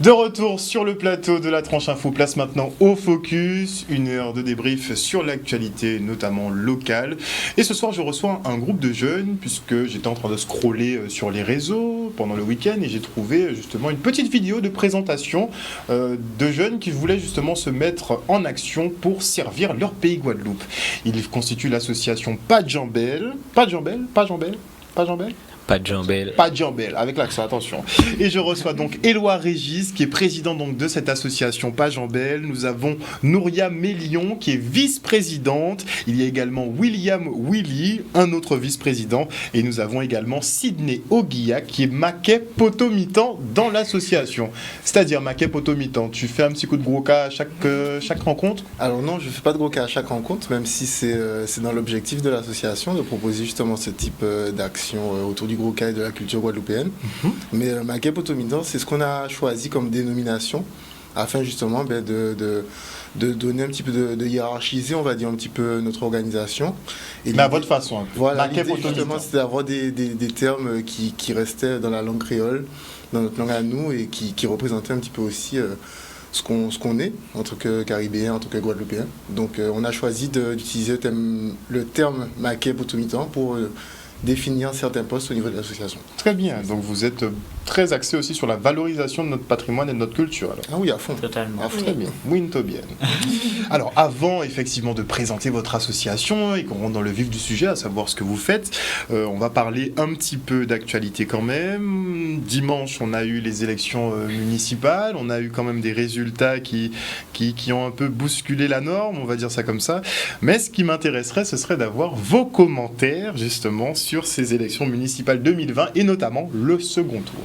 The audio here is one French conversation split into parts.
De retour sur le plateau de la tranche info, place maintenant au focus, une heure de débrief sur l'actualité, notamment locale. Et ce soir, je reçois un groupe de jeunes, puisque j'étais en train de scroller sur les réseaux pendant le week-end et j'ai trouvé justement une petite vidéo de présentation de jeunes qui voulaient justement se mettre en action pour servir leur pays Guadeloupe. Ils constituent l'association Pas de Jambelle, avec l'accent, attention. Et je reçois donc Éloi Régis, qui est président donc de cette association Pas Jambelle. Nous avons Nouria Mélion, qui est vice-présidente. Il y a également William Willy, un autre vice-président. Et nous avons également Sidney Oguillac, qui est maquet potomitan dans l'association. C'est-à-dire maquet potomitan, tu fais un petit coup de gros cas à chaque rencontre? Alors non, je ne fais pas de gros cas à chaque rencontre, même si c'est dans l'objectif de l'association de proposer justement ce type d'action autour du gros cas et de la culture guadeloupéenne. Mais maquet potomitan, c'est ce qu'on a choisi comme dénomination afin justement de donner un petit peu de hiérarchiser, on va dire, un petit peu notre organisation. Et mais à votre façon. Voilà, l'idée justement, c'était d'avoir des termes qui restaient dans la langue créole, dans notre langue à nous, et qui représentaient un petit peu aussi ce qu'on est en tant que Caribéen, en tant que Guadeloupéen. Donc on a choisi d'utiliser le terme maquet potomitan pour définir certains postes au niveau de l'association. Très bien, donc vous êtes très axé aussi sur la valorisation de notre patrimoine et de notre culture. Alors. Ah oui, à fond. Totalement. Ah, très bien, muito bien. Alors avant effectivement de présenter votre association et qu'on rentre dans le vif du sujet, à savoir ce que vous faites, on va parler un petit peu d'actualité quand même. Dimanche, on a eu les élections municipales, on a eu quand même des résultats qui ont un peu bousculé la norme, on va dire ça comme ça. Mais ce qui m'intéresserait, ce serait d'avoir vos commentaires justement sur ces élections municipales 2020 et notamment le second tour.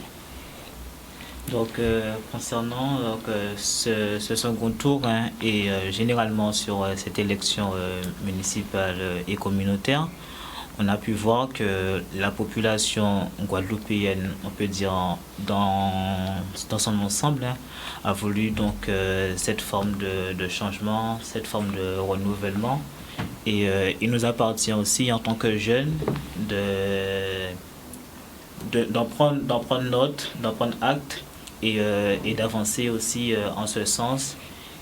Donc, concernant ce second tour et généralement sur cette élection municipale et communautaire, on a pu voir que la population guadeloupéenne, on peut dire dans son ensemble, a voulu donc cette forme de changement, cette forme de renouvellement. Et il nous appartient aussi en tant que jeunes d'en prendre note, d'en prendre acte et d'avancer aussi en ce sens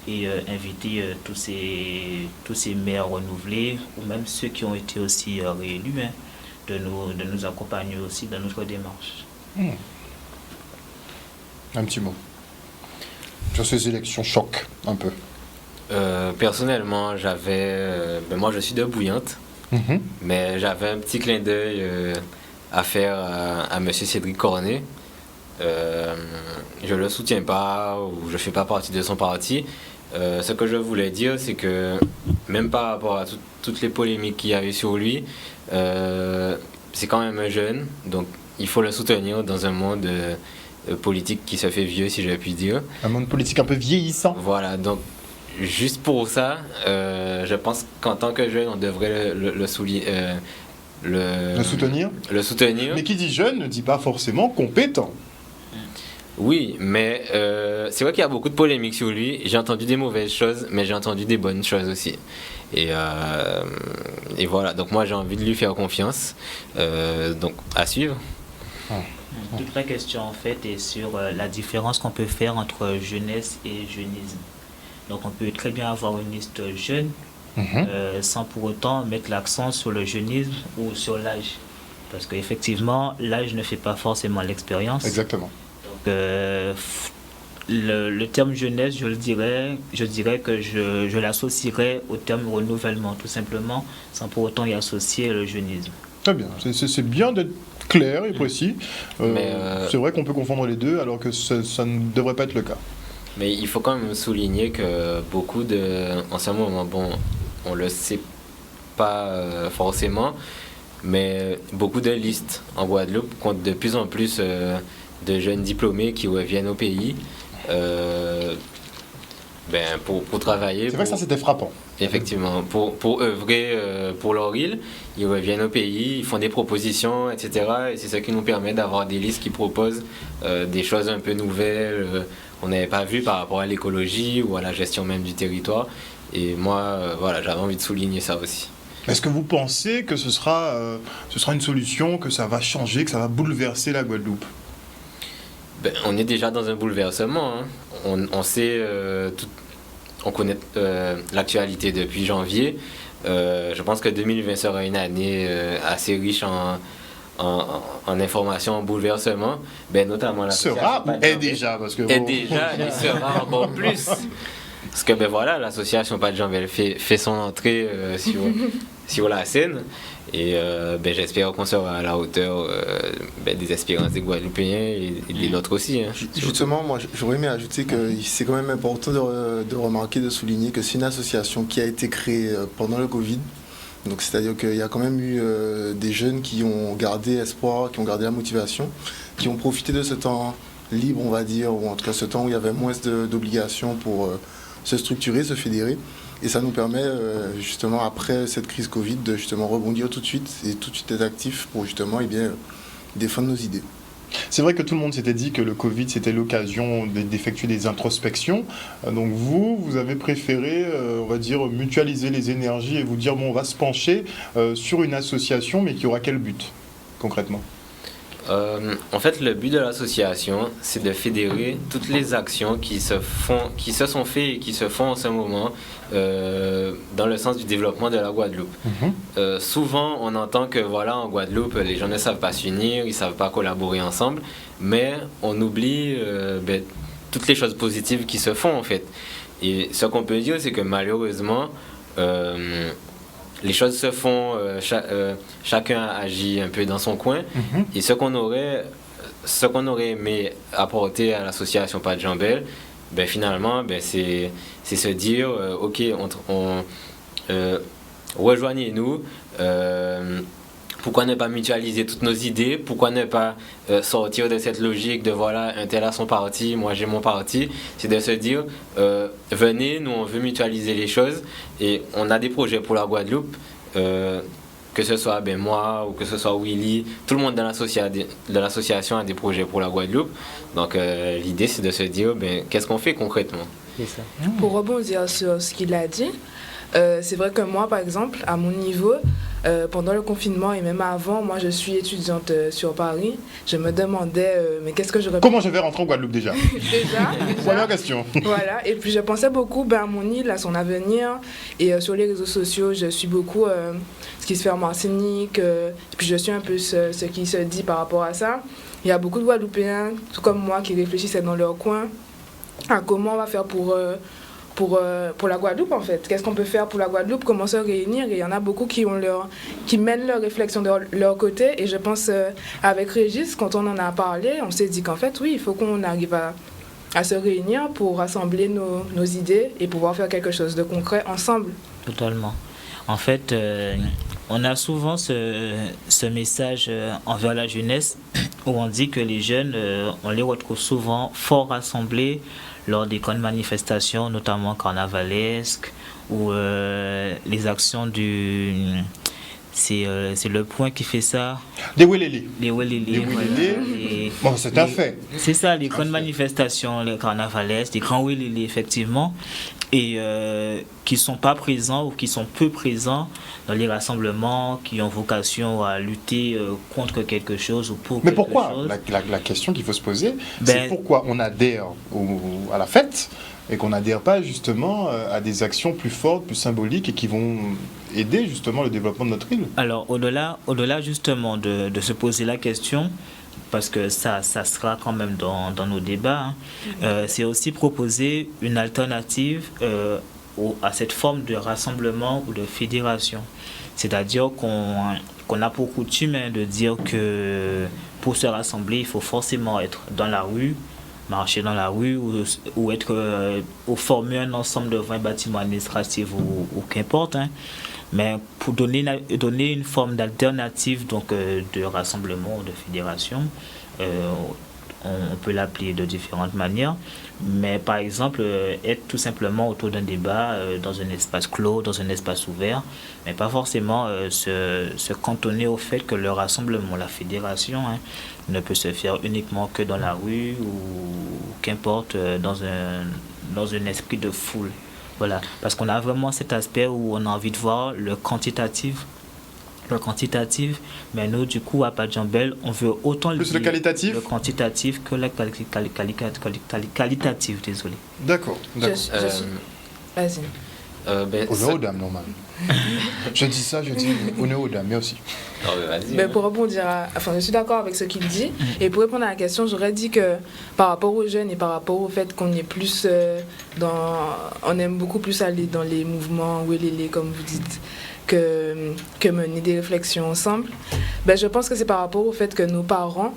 et inviter tous ces maires renouvelés ou même ceux qui ont été aussi réélus de nous accompagner aussi dans notre démarche. Un petit mot sur ces élections choc un peu. Personnellement, moi je suis de Bouillante, mais j'avais un petit clin d'œil à faire à M. Cédric Cornet. Je le soutiens pas ou je fais pas partie de son parti. Ce que je voulais dire, c'est que même par rapport à toutes les polémiques qu'il y a eu sur lui, c'est quand même un jeune, donc il faut le soutenir dans un monde politique qui se fait vieux, si je puis dire. Un monde politique un peu vieillissant. Voilà, donc juste pour ça, je pense qu'en tant que jeune, on devrait le soutenir. Mais qui dit jeune ne dit pas forcément compétent. Oui, mais c'est vrai qu'il y a beaucoup de polémiques sur lui. J'ai entendu des mauvaises choses, mais j'ai entendu des bonnes choses aussi. Et voilà, donc moi j'ai envie de lui faire confiance. Donc à suivre. Toute la question en fait est sur la différence qu'on peut faire entre jeunesse et jeunisme. Donc on peut très bien avoir une liste jeune sans pour autant mettre l'accent sur le jeunisme ou sur l'âge. Parce qu'effectivement, l'âge ne fait pas forcément l'expérience. Exactement. Donc le terme jeunesse, je dirais que je l'associerais au terme renouvellement, tout simplement, sans pour autant y associer le jeunisme. Très bien, c'est bien d'être clair et précis. C'est vrai qu'on peut confondre les deux alors que ça ne devrait pas être le cas. Mais il faut quand même souligner que beaucoup en ce moment, bon, on le sait pas forcément, mais beaucoup de listes en Guadeloupe comptent de plus en plus de jeunes diplômés qui reviennent au pays pour travailler. C'est vrai que ça c'était frappant. Effectivement, pour œuvrer pour leur île, ils reviennent au pays, ils font des propositions, etc. Et c'est ça qui nous permet d'avoir des listes qui proposent des choses un peu nouvelles qu'on n'avait pas vues par rapport à l'écologie ou à la gestion même du territoire. Et moi, j'avais envie de souligner ça aussi. Est-ce que vous pensez que ce sera une solution, que ça va changer, que ça va bouleverser la Guadeloupe ? On est déjà dans un bouleversement. Hein. On sait, on connaît l'actualité depuis janvier. Je pense que 2020 sera une année assez riche en informations, en bouleversement. Notamment sera ou est déjà parce que est déjà, il sera encore plus. Parce que l'association Pas de Jambes fait son entrée sur la scène. Et j'espère qu'on sera à la hauteur des espérances des Guadeloupéens et des nôtres aussi. Hein, justement, moi j'aurais aimé ajouter que c'est quand même important de remarquer, de souligner que c'est une association qui a été créée pendant le Covid. Donc c'est-à-dire qu'il y a quand même eu des jeunes qui ont gardé espoir, qui ont gardé la motivation, qui ont profité de ce temps libre, on va dire, ou en tout cas ce temps où il y avait moins d'obligations pour se structurer, se fédérer. Et ça nous permet justement après cette crise Covid de justement rebondir tout de suite et tout de suite être actif pour justement défendre nos idées. C'est vrai que tout le monde s'était dit que le Covid c'était l'occasion d'effectuer des introspections. Donc vous avez préféré, on va dire, mutualiser les énergies et vous dire bon, on va se pencher sur une association, mais qui aura quel but concrètement ? En fait, le but de l'association, c'est de fédérer toutes les actions qui se sont faites et qui se font en ce moment dans le sens du développement de la Guadeloupe. Souvent, on entend que en Guadeloupe, les gens ne savent pas s'unir, ils ne savent pas collaborer ensemble, mais on oublie toutes les choses positives qui se font en fait. Et ce qu'on peut dire, c'est que malheureusement, les choses se font, chacun agit un peu dans son coin. Et ce qu'on aurait aimé apporter à l'association Pas de Jambes, finalement, c'est se dire, ok, rejoignez-nous. Pourquoi ne pas mutualiser toutes nos idées? Pourquoi ne pas sortir de cette logique de un tel a son parti, moi j'ai mon parti? C'est de se dire, venez, nous on veut mutualiser les choses et on a des projets pour la Guadeloupe, que ce soit moi ou que ce soit Willy, tout le monde de l'association a des projets pour la Guadeloupe. Donc l'idée c'est de se dire, qu'est-ce qu'on fait concrètement? C'est ça. Pour rebondir sur ce qu'il a dit, c'est vrai que moi par exemple, à mon niveau, pendant le confinement et même avant, moi je suis étudiante sur Paris, je me demandais mais qu'est-ce que j'aurais... Comment je vais rentrer en Guadeloupe déjà? Déjà. Première question. Voilà, et puis je pensais beaucoup à mon île, à son avenir, et sur les réseaux sociaux, je suis beaucoup ce qui se fait en Martinique, et puis je suis un peu ce qui se dit par rapport à ça. Il y a beaucoup de Guadeloupéens, tout comme moi, qui réfléchissaient dans leur coin à comment on va faire pour la Guadeloupe en fait. Qu'est-ce qu'on peut faire pour la Guadeloupe? Comment se réunir? Et il y en a beaucoup qui mènent leur réflexion de leur côté. Et je pense avec Régis, quand on en a parlé, on s'est dit qu'en fait, oui, il faut qu'on arrive à se réunir pour rassembler nos idées et pouvoir faire quelque chose de concret ensemble. Totalement. En fait, on a souvent ce message envers la jeunesse où on dit que les jeunes, on les retrouve souvent fort rassemblés lors des grandes manifestations, notamment carnavalesques, ou les actions c'est le point qui fait ça. Des Welélé. Les Welélé. Bon, c'est un fait. C'est ça, les grandes manifestations, les carnavalesques, les grands Welélé, effectivement, et qui ne sont pas présents ou qui sont peu présents dans les rassemblements qui ont vocation à lutter contre quelque chose ou pour Mais quelque pourquoi chose. La question qu'il faut se poser, c'est pourquoi on adhère à la fête et qu'on n'adhère pas justement à des actions plus fortes, plus symboliques et qui vont aider justement le développement de notre île. Alors au-delà justement de se poser la question, parce que ça sera quand même dans nos débats, c'est aussi proposer une alternative à cette forme de rassemblement ou de fédération. C'est-à-dire qu'on a pour coutume de dire que pour se rassembler, il faut forcément être dans la rue, marcher dans la rue ou être ou former un ensemble de 20 bâtiments administratifs ou qu'importe. Mais pour donner une forme d'alternative donc de rassemblement ou de fédération, on peut l'appeler de différentes manières. Mais par exemple, être tout simplement autour d'un débat dans un espace clos, dans un espace ouvert, mais pas forcément se cantonner au fait que le rassemblement, la fédération, ne peut se faire uniquement que dans la rue ou qu'importe dans un esprit de foule. Voilà, parce qu'on a vraiment cet aspect où on a envie de voir le quantitatif le quantitatif, mais nous, du coup, à Padjambel, on veut autant Plus le qualitatif le quantitatif que le qualitatif, désolé. D'accord, d'accord. Je suis... Vas-y. Honneur aux dames, normal. Je dis ça, je dis honneur aux dames, merci. Vas-y. Ben, pour rebondir enfin, je suis d'accord avec ce qu'il dit. Et pour répondre à la question, j'aurais dit que par rapport aux jeunes et par rapport au fait qu'on est plus on aime beaucoup plus aller dans les mouvements wélélé, comme vous dites, que mener des réflexions ensemble, ben, je pense que c'est par rapport au fait que nos parents,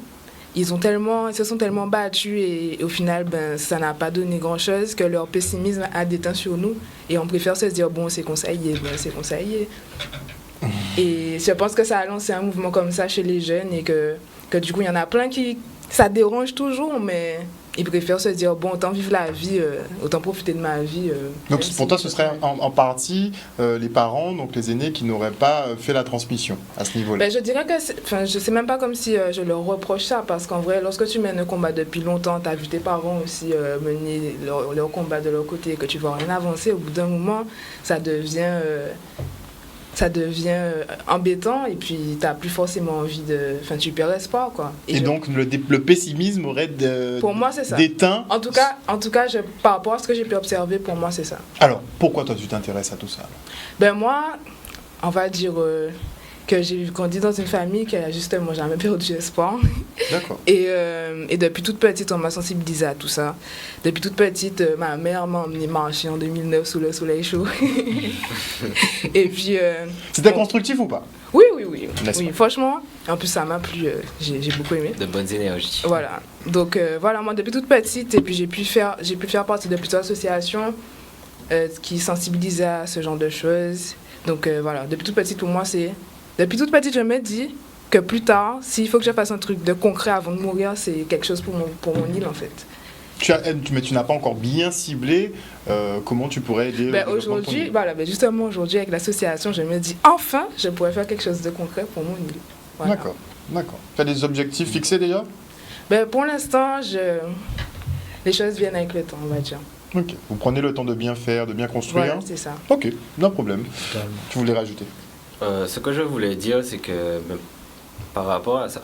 ils se sont tellement battus et au final, ben, ça n'a pas donné grand-chose, que leur pessimisme a déteint sur nous. Et on préfère se dire, bon, c'est conseillé, ben, c'est conseillé. Et je pense que ça a lancé un mouvement comme ça chez les jeunes et que du coup, il y en a plein qui... Ça dérange toujours, mais ils préfèrent se dire, bon, autant vivre la vie, autant profiter de ma vie. Donc pour toi, ce serait en partie les parents, donc les aînés, qui n'auraient pas fait la transmission à ce niveau-là. Ben, je dirais que... je sais même pas comme si je leur reproche ça, parce qu'en vrai, lorsque tu mènes un combat depuis longtemps, tu as vu tes parents aussi mener leur combat de leur côté et que tu vois rien avancer, au bout d'un moment, ça devient embêtant et puis tu n'as plus forcément envie de... Enfin, tu perds espoir, quoi. Et donc, le pessimisme aurait pour moi, c'est ça. déteint... En tout cas par rapport à ce que j'ai pu observer, pour moi, c'est ça. Alors, pourquoi toi, tu t'intéresses à tout ça? Ben moi, on va dire que j'ai grandi dans une famille qui a justement jamais perdu espoir. D'accord. Et depuis toute petite, on m'a sensibilisée à tout ça. Depuis toute petite, ma mère m'a emmenée marcher en 2009 sous le soleil chaud. Et puis... C'était constructif ou pas? Oui. N'est-ce Oui, pas? franchement, en plus ça m'a plu, j'ai beaucoup aimé. De bonnes énergies. Voilà. Donc voilà, moi depuis toute petite, et puis j'ai pu faire partie de plusieurs associations qui sensibilisaient à ce genre de choses. Donc voilà, depuis toute petite, pour moi, depuis toute petite, je me dis que plus tard, s'il faut que je fasse un truc de concret avant de mourir, c'est quelque chose pour mon île, en fait. Mais tu n'as pas encore bien ciblé comment tu pourrais aider Ben, au développement de ton aujourd'hui, île. voilà, ben justement, aujourd'hui, avec l'association, je me dis, enfin, je pourrais faire quelque chose de concret pour mon île. Voilà. D'accord. Tu as des objectifs fixés déjà? Ben, pour l'instant, les choses viennent avec le temps, on va dire. Ok. Vous prenez le temps de bien faire, de bien construire. Voilà, c'est ça. Ok, non problème. Totalement. Tu voulais rajouter? Ce que je voulais dire, c'est que par rapport à ça,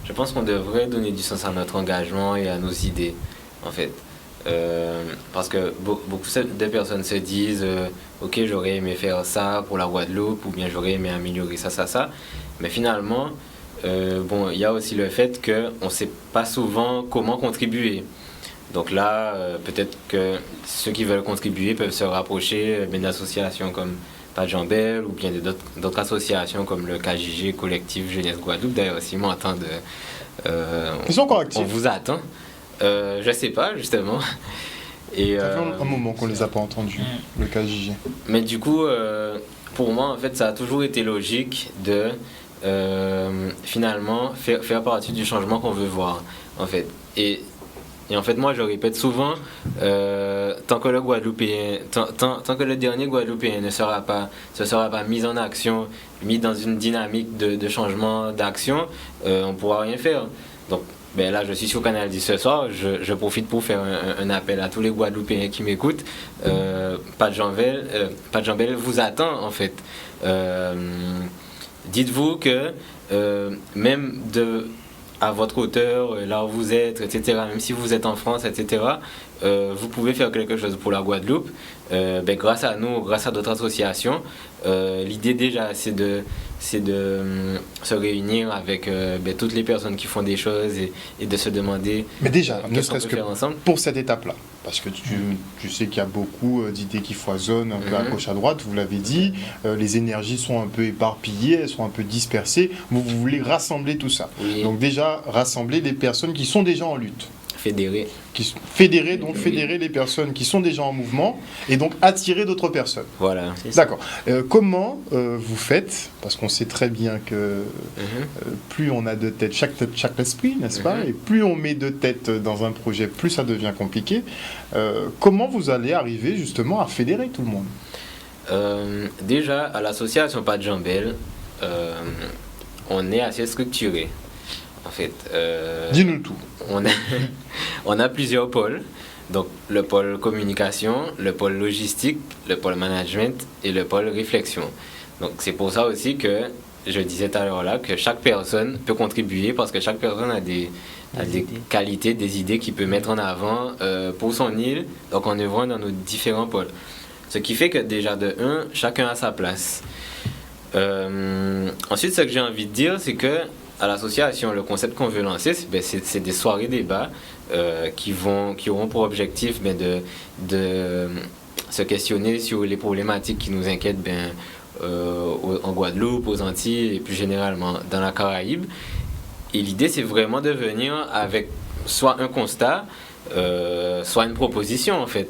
je pense qu'on devrait donner du sens à notre engagement et à nos idées, en fait. Parce que beaucoup de personnes se disent ok, j'aurais aimé faire ça pour la Guadeloupe, ou bien j'aurais aimé améliorer ça. Mais finalement, il y a aussi le fait qu'on ne sait pas souvent comment contribuer. Donc là, peut-être que ceux qui veulent contribuer peuvent se rapprocher d'associations comme Padjambel ou bien d'autres associations comme le KJG, Collectif Jeunesse Guadeloupe. D'ailleurs, si m'entendent, Ils sont encore actifs. on vous attend. Je sais pas, justement. Et, Ça fait un moment qu'on les a pas entendus, le KJG. mais du coup, pour moi, en fait, ça a toujours été logique de finalement faire partie du changement qu'on veut voir, en fait. Et en fait, moi, je répète souvent, tant que le dernier Guadeloupéen ne se sera pas mis en action, mis dans une dynamique de changement d'action, on ne pourra rien faire. Donc, là, je suis sur Canal 10 ce soir, je profite pour faire un appel à tous les Guadeloupéens qui m'écoutent. Padjambel vous attend, en fait. Dites-vous que même à votre hauteur, là où vous êtes, etc., même si vous êtes en France, etc., vous pouvez faire quelque chose pour la Guadeloupe. Grâce à nous, grâce à d'autres associations. L'idée déjà, c'est de se réunir avec toutes les personnes qui font des choses et de se demander Mais déjà, ne qu'est-ce qu'on serait-ce peut que faire ensemble. pour cette étape-là, parce que tu sais qu'il y a beaucoup d'idées qui foisonnent un peu à gauche, à droite, vous l'avez dit, les énergies sont un peu éparpillées, elles sont un peu dispersées, vous voulez rassembler tout ça. Oui. Donc déjà, rassembler les personnes qui sont déjà en lutte. Fédérer. Fédérer les personnes qui sont déjà en mouvement et donc attirer d'autres personnes. Voilà. C'est ça. D'accord. Comment vous faites, parce qu'on sait très bien que plus on a de têtes, chaque esprit, n'est-ce pas, et plus on met de têtes dans un projet, plus ça devient compliqué. Comment vous allez arriver justement à fédérer tout le monde? Déjà, à l'association Padjambel, on est assez structuré. En fait, Dis-nous tout. on a plusieurs pôles. Donc, le pôle communication, le pôle logistique, le pôle management et le pôle réflexion. Donc, c'est pour ça aussi que je disais tout à l'heure là, que chaque personne peut contribuer parce que chaque personne a des qualités, des idées qu'il peut mettre en avant pour son île, donc en œuvrant dans nos différents pôles. Ce qui fait que déjà de chacun a sa place. Ensuite, ce que j'ai envie de dire, c'est que à l'association, le concept qu'on veut lancer, c'est des soirées débats qui auront pour objectif de se questionner sur les problématiques qui nous inquiètent en Guadeloupe, aux Antilles et plus généralement dans la Caraïbe. Et l'idée, c'est vraiment de venir avec soit un constat, soit une proposition en fait.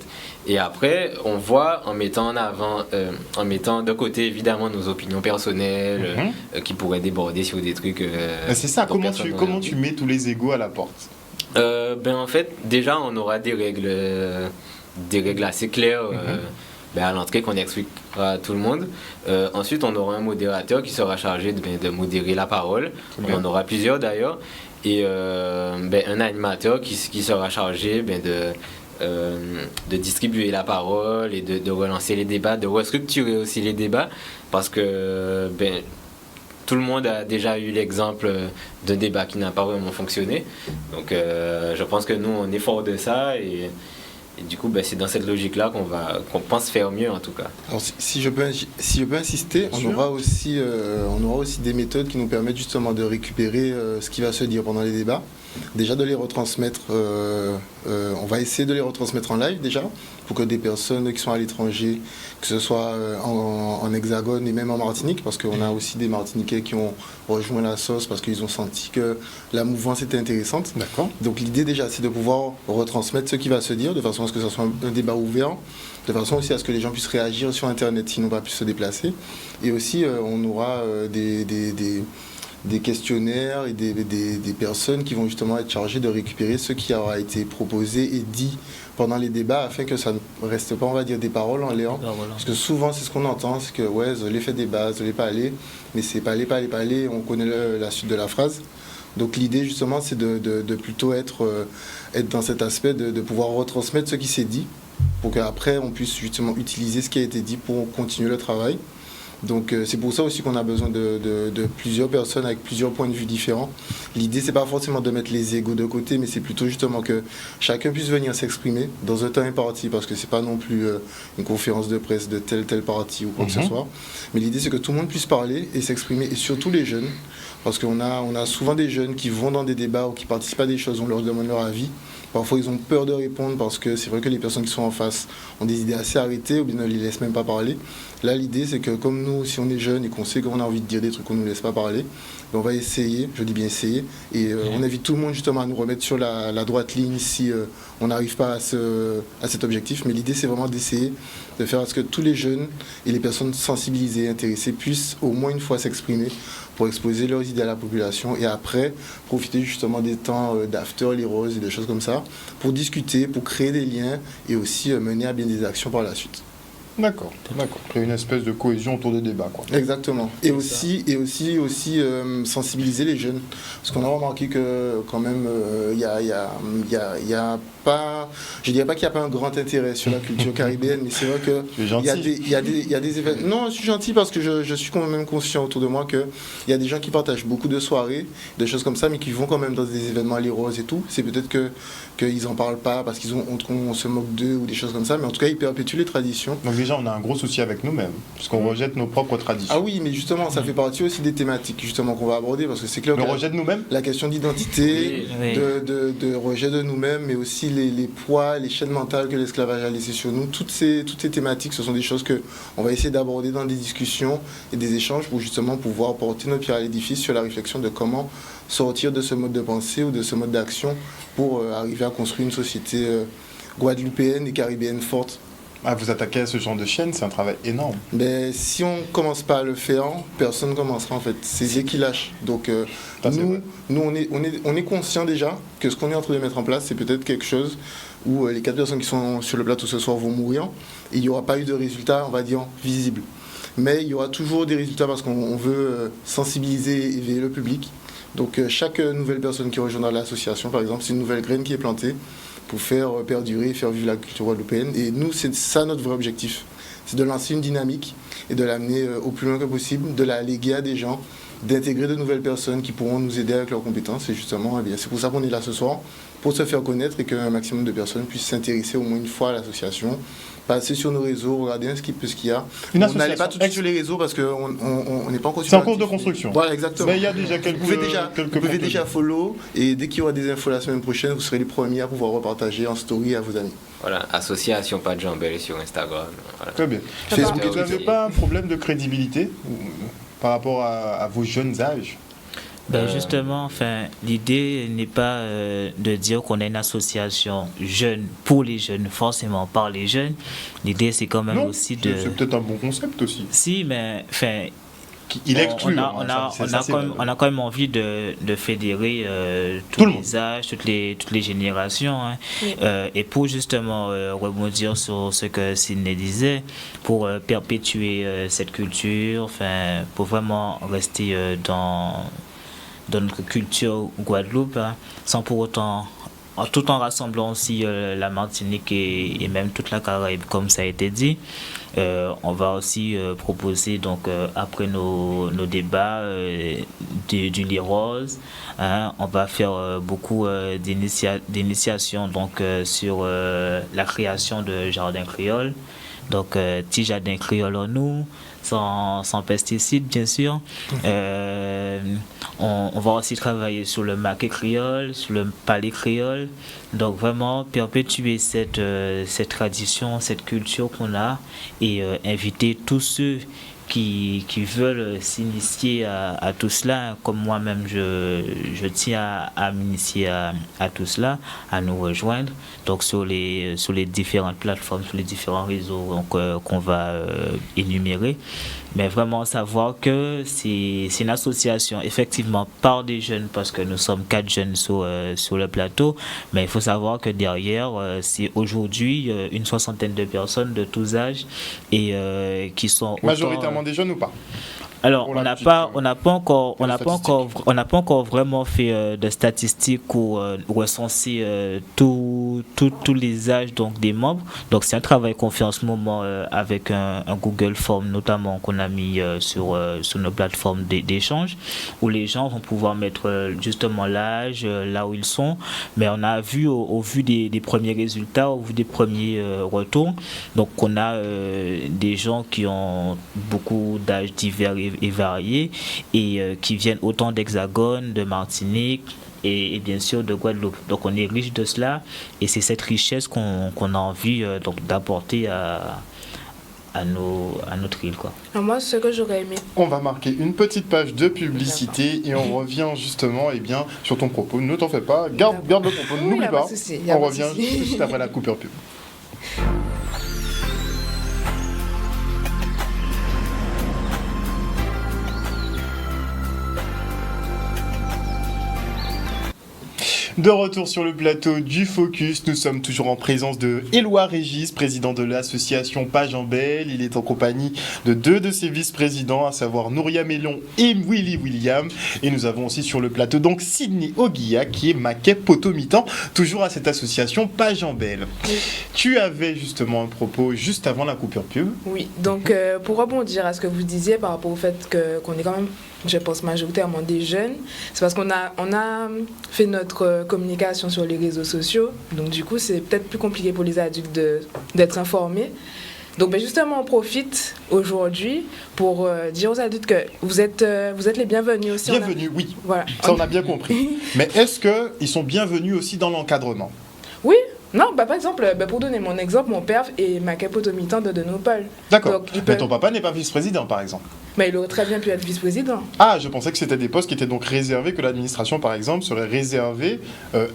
Et après, on voit en mettant en avant, en mettant de côté évidemment nos opinions personnelles qui pourraient déborder sur des trucs. C'est ça, comment tu mets tous les égos à la porte? En fait, déjà, on aura des règles assez claires à l'entrée qu'on expliquera à tout le monde. Ensuite, on aura un modérateur qui sera chargé de modérer la parole. On en aura plusieurs d'ailleurs. Et un animateur qui sera chargé de distribuer la parole et de relancer les débats, de restructurer aussi les débats, parce que tout le monde a déjà eu l'exemple d'un débat qui n'a pas vraiment fonctionné. Donc je pense que nous, on est fort de ça et du coup, c'est dans cette logique-là qu'on pense faire mieux en tout cas. Alors, si je peux insister, on aura aussi des méthodes qui nous permettent justement de récupérer ce qui va se dire pendant les débats. Déjà de les retransmettre, on va essayer de les retransmettre en live déjà, pour que des personnes qui sont à l'étranger, que ce soit en Hexagone et même en Martinique, parce qu'on a aussi des Martiniquais qui ont rejoint la sauce parce qu'ils ont senti que la mouvance était intéressante. D'accord. Donc l'idée déjà, c'est de pouvoir retransmettre ce qui va se dire, de façon à ce que ce soit un débat ouvert, de façon aussi à ce que les gens puissent réagir sur Internet s'ils n'ont pas pu se déplacer. Et aussi, on aura des questionnaires et des personnes qui vont justement être chargées de récupérer ce qui aura été proposé et dit pendant les débats afin que ça ne reste pas, on va dire, des paroles en l'air. Parce que souvent, c'est ce qu'on entend, c'est que ouais, Zolé fait débat, Zolé pas aller, mais c'est pas aller, on connaît la suite de la phrase. Donc l'idée justement, c'est de plutôt être dans cet aspect de pouvoir retransmettre ce qui s'est dit pour qu'après on puisse justement utiliser ce qui a été dit pour continuer le travail. Donc c'est pour ça aussi qu'on a besoin de plusieurs personnes avec plusieurs points de vue différents. L'idée, c'est pas forcément de mettre les égos de côté, mais c'est plutôt justement que chacun puisse venir s'exprimer dans un temps imparti, parce que c'est pas non plus une conférence de presse de tel parti ou quoi que ce soit. Mais l'idée, c'est que tout le monde puisse parler et s'exprimer, et surtout les jeunes, parce qu'on a souvent des jeunes qui vont dans des débats ou qui participent à des choses, on leur demande leur avis. Parfois, ils ont peur de répondre parce que c'est vrai que les personnes qui sont en face ont des idées assez arrêtées ou bien ne les laissent même pas parler. Là, l'idée, c'est que comme nous, si on est jeunes et qu'on sait qu'on a envie de dire des trucs qu'on ne nous laisse pas parler, on va essayer, je dis bien essayer, et on invite tout le monde justement à nous remettre sur la droite ligne si on n'arrive pas à cet objectif. Mais l'idée, c'est vraiment d'essayer de faire à ce que tous les jeunes et les personnes sensibilisées, intéressées, puissent au moins une fois s'exprimer pour exposer leurs idées à la population et après profiter justement des temps d'after, les roses et des choses comme ça pour discuter, pour créer des liens et aussi mener à bien des actions par la suite. D'accord. Créer une espèce de cohésion autour des débats, quoi. Exactement. Et aussi sensibiliser les jeunes. Parce qu'on a remarqué que quand même, il y a pas, je dirais pas qu'il n'y a pas un grand intérêt sur la culture caribéenne, mais c'est vrai que il y a des événements. Non, je suis gentil parce que je suis quand même conscient autour de moi qu'il y a des gens qui partagent beaucoup de soirées, des choses comme ça, mais qui vont quand même dans des événements à l'Héros et tout. C'est peut-être qu'ils n'en parlent pas parce qu'ils ont on se moque d'eux ou des choses comme ça, mais en tout cas, ils perpétuent les traditions. Donc déjà, on a un gros souci avec nous-mêmes, parce qu'on rejette nos propres traditions. Ah oui, mais justement, ça fait partie aussi des thématiques justement qu'on va aborder, parce que c'est clair que le rejet de nous-mêmes, la question d'identité, de rejet de nous-mêmes, mais aussi les poids, les chaînes mentales que l'esclavage a laissées sur nous, toutes ces thématiques, ce sont des choses qu'on va essayer d'aborder dans des discussions et des échanges pour justement pouvoir porter notre pierre à l'édifice sur la réflexion de comment sortir de ce mode de pensée ou de ce mode d'action pour arriver à construire une société guadeloupéenne et caribéenne forte. Ah, vous attaquez à ce genre de chaîne, c'est un travail énorme. Mais si on ne commence pas à le faire, personne ne commencera en fait. C'est Dieu qui lâche. Donc nous on est conscient déjà que ce qu'on est en train de mettre en place, c'est peut-être quelque chose où les 4 personnes qui sont sur le plateau ce soir vont mourir et il n'y aura pas eu de résultat, on va dire, visible. Mais il y aura toujours des résultats parce qu'on veut sensibiliser et éveiller le public. Donc chaque nouvelle personne qui rejoindra l'association, par exemple, c'est une nouvelle graine qui est plantée pour faire perdurer et faire vivre la culture guadeloupéenne. Et nous, c'est ça notre vrai objectif. C'est de lancer une dynamique et de l'amener au plus loin que possible, de la léguer à des gens d'intégrer de nouvelles personnes qui pourront nous aider avec leurs compétences. Et justement, c'est pour ça qu'on est là ce soir, pour se faire connaître et qu'un maximum de personnes puissent s'intéresser au moins une fois à l'association, passer sur nos réseaux, regarder un petit peu ce qu'il y a. Une On n'allait pas tout de suite sur les réseaux parce qu'on n'est pas encore sur. C'est en cours de construction. Voilà, exactement. Mais il y a déjà quelques. Vous pouvez déjà follow, et dès qu'il y aura des infos la semaine prochaine, vous serez les premiers à pouvoir repartager en story à vos amis. Voilà, association Pas de Jambelle sur Instagram. Voilà. Très bien. Facebook et Vous n'avez pas un problème de crédibilité par rapport à vos jeunes âges? Justement, enfin, l'idée n'est pas de dire qu'on est une association jeune pour les jeunes, forcément par les jeunes. L'idée, c'est quand même aussi de... C'est peut-être un bon concept aussi. Si, mais enfin... Il exclut. On a quand même envie de fédérer Tout tous le les âges, toutes les générations. Hein. Oui. Et pour justement rebondir sur ce que Sidney disait, pour perpétuer cette culture, enfin, pour vraiment rester dans notre culture Guadeloupe, hein, sans pour autant, tout en rassemblant aussi la Martinique et même toute la Caraïbe, comme ça a été dit. On va aussi proposer, donc, après nos débats du lit rose, hein, on va faire beaucoup d'initiations donc, sur la création de jardins créoles. Donc, petit jardin créole en nous, sans pesticides, bien sûr. On va aussi travailler sur le maquet créole, sur le palais créole. Donc, vraiment perpétuer cette tradition, cette culture qu'on a et inviter tous ceux qui veulent s'initier à tout cela, comme moi-même je tiens à m'initier à tout cela, à nous rejoindre donc sur les différentes plateformes, sur les différents réseaux qu'on va énumérer, mais vraiment savoir que c'est une association effectivement par des jeunes, parce que nous sommes 4 jeunes sur le plateau, mais il faut savoir que derrière c'est aujourd'hui une soixantaine de personnes de tous âges et qui sont majoritairement des jeunes ou pas? Alors, on n'a pas encore vraiment fait de statistiques ou recenser tous les âges donc des membres. Donc, c'est un travail qu'on fait en ce moment avec un Google Form notamment qu'on a mis sur nos plateformes d'échange, où les gens vont pouvoir mettre justement l'âge là où ils sont. Mais on a vu au vu des premiers résultats, au vu des premiers retours, donc on a des gens qui ont beaucoup d'âges divers et variés et qui viennent autant d'Hexagone, de Martinique et bien sûr de Guadeloupe. Donc on est riche de cela et c'est cette richesse qu'on a envie donc d'apporter à notre île, quoi. Alors moi, ce que j'aurais aimé... On va marquer une petite page de publicité et on revient justement sur ton propos. Ne t'en fais pas, garde le propos, n'oublie pas. On revient juste après la coupure pub. De retour sur le plateau du Focus, nous sommes toujours en présence de Éloi Régis, président de l'association Pas Jambelle. Il est en compagnie de 2 de ses vice-présidents, à savoir Nouria Mellon et Willy William. Et nous avons aussi sur le plateau donc Sidney Oguilla, qui est maquet potomitan, toujours à cette association Pas Jambelle. Oui. Tu avais justement un propos juste avant la coupure pub. Oui, donc pour rebondir à ce que vous disiez par rapport au fait qu'on est quand même, je pense, majoritairement des jeunes, c'est parce qu'on a fait notre communication sur les réseaux sociaux, donc du coup c'est peut-être plus compliqué pour les adultes d'être informés. Donc justement on profite aujourd'hui pour dire aux adultes que vous êtes les bienvenus aussi. Bienvenus, oui, voilà. Ça on a bien compris. Mais est-ce qu'ils sont bienvenus aussi dans l'encadrement? Oui. Non, par exemple, pour donner mon exemple, mon père est maquet potomitan de Denopal. D'accord. Mais ton papa n'est pas vice-président, par exemple. Mais il aurait très bien pu être vice-président. Ah, je pensais que c'était des postes qui étaient donc réservés, que l'administration, par exemple, serait réservée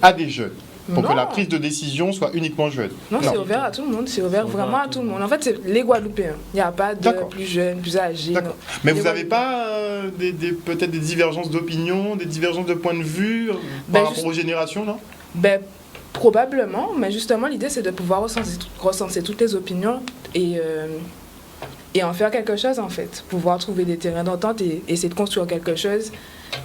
à des jeunes. Pour que la prise de décision soit uniquement jeune. Non, c'est ouvert à tout le monde, c'est ouvert vraiment à tout le monde. En fait, c'est les Guadeloupéens. Il n'y a pas de plus jeunes, plus âgés. D'accord. Mais vous n'avez pas peut-être des divergences d'opinion, des divergences de point de vue par rapport aux générations, non? Probablement, mais justement l'idée c'est de pouvoir recenser toutes les opinions et en faire quelque chose en fait, pouvoir trouver des terrains d'entente et essayer de construire quelque chose.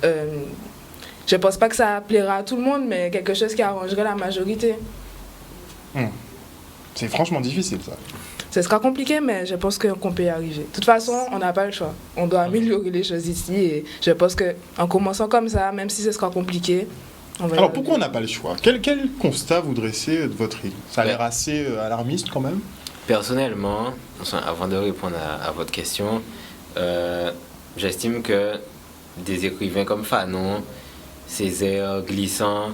Je pense pas que ça plaira à tout le monde, mais quelque chose qui arrangerait la majorité. C'est franchement difficile ça. ce sera compliqué, mais je pense qu'on peut y arriver. De toute façon, on n'a pas le choix. On doit améliorer les choses ici et je pense qu'en commençant comme ça, même si ce sera compliqué, on va y Alors arriver. pourquoi on n'a pas le choix? Quel constat vous dressez de votre île? Ça a l'air assez alarmiste quand même. Personnellement, avant de répondre à votre question, j'estime que des écrivains comme Fanon, Césaire, Glissant,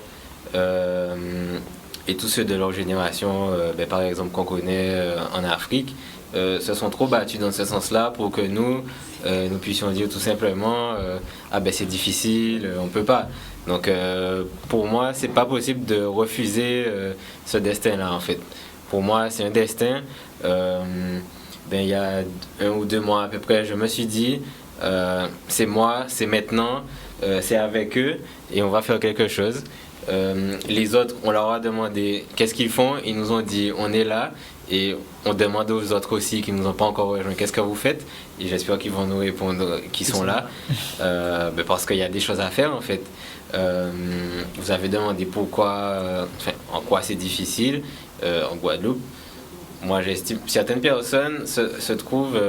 et tous ceux de leur génération, par exemple qu'on connaît en Afrique, se sont trop battus dans ce sens-là pour que nous puissions dire tout simplement c'est difficile, on peut pas. Donc pour moi, c'est pas possible de refuser ce destin-là en fait. Pour moi, c'est un destin. Il y a 1 ou 2 mois à peu près, je me suis dit, c'est moi, c'est maintenant, c'est avec eux et on va faire quelque chose. Les autres, on leur a demandé qu'est-ce qu'ils font, ils nous ont dit on est là et on demande aux autres aussi qui ne nous ont pas encore rejoint qu'est-ce que vous faites et j'espère qu'ils vont nous répondre qu'ils sont là parce qu'il y a des choses à faire en fait. Vous avez demandé pourquoi, en quoi c'est difficile en Guadeloupe. Moi j'estime certaines personnes se trouvent